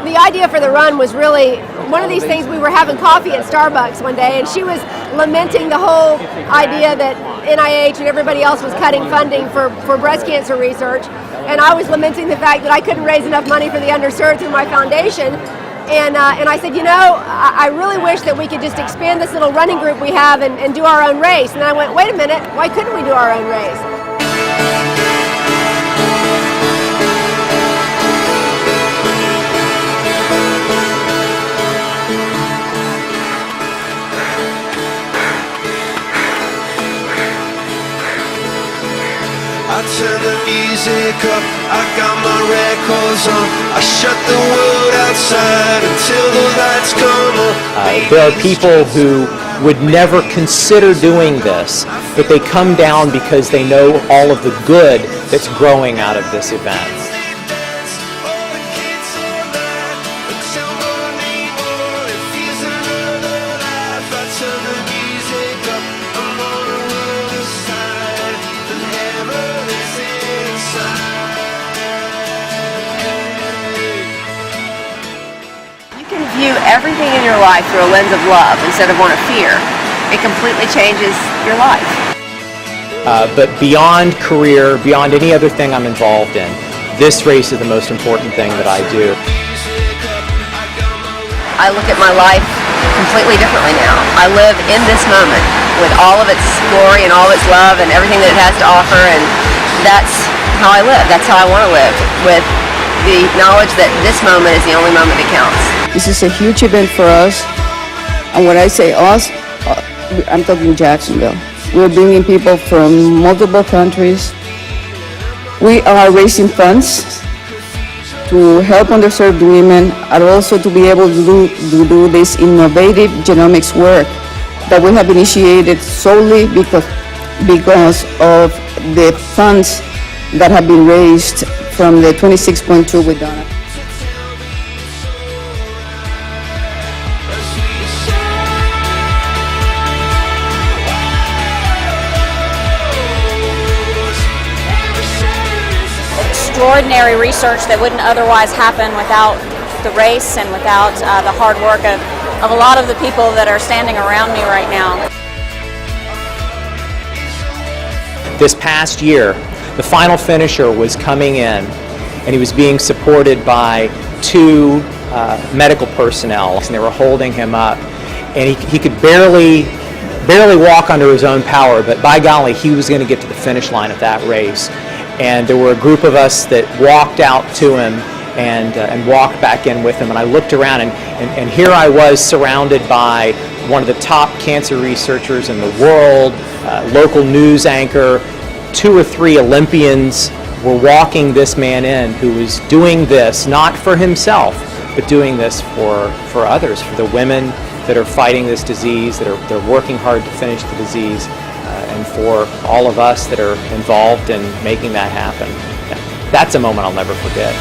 The idea for the run was really one of these things. We were having coffee at Starbucks one day, and she was lamenting the whole idea that NIH and everybody else was cutting funding for breast cancer research, and I was lamenting the fact that I couldn't raise enough money for the underserved through my foundation. And I said, you know, I really wish that we could just expand this little running group we have and do our own race. And then I went, wait a minute, why couldn't we do our own race? I turn the music up, I got my records on, I shut the world outside until the lights come on. There are people who would never consider doing this, but they come down because they know all of the good that's growing out of this event. View everything in your life through a lens of love instead of one of fear. It completely changes your life. But beyond career, beyond any other thing I'm involved in, this race is the most important thing that I do. I look at my life completely differently now. I live in this moment with all of its glory and all of its love and everything that it has to offer, and that's how I live. That's how I want to live, with the knowledge that this moment is the only moment that counts. This is a huge event for us, and when I say us, I'm talking Jacksonville. We're bringing people from multiple countries. We are raising funds to help underserved women, and also to be able to do this innovative genomics work that we have initiated solely because of the funds that have been raised from the 26.2 with Donna. Extraordinary research that wouldn't otherwise happen without the race and without the hard work of a lot of the people that are standing around me right now. This past year, the final finisher was coming in, and he was being supported by two medical personnel, and they were holding him up, and he could barely walk under his own power, but by golly, he was going to get to the finish line of that race. And there were a group of us that walked out to him and walked back in with him, and I looked around, and here I was surrounded by one of the top cancer researchers in the world, local news anchor, 2 or 3 Olympians were walking this man in who was doing this not for himself, but doing this for others, for the women that are fighting this disease, they're working hard to finish the disease, and for all of us that are involved in making that happen. That's a moment I'll never forget.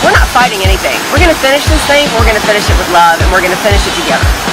We're not fighting anything. We're going to finish this thing, we're going to finish it with love, and we're going to finish it together.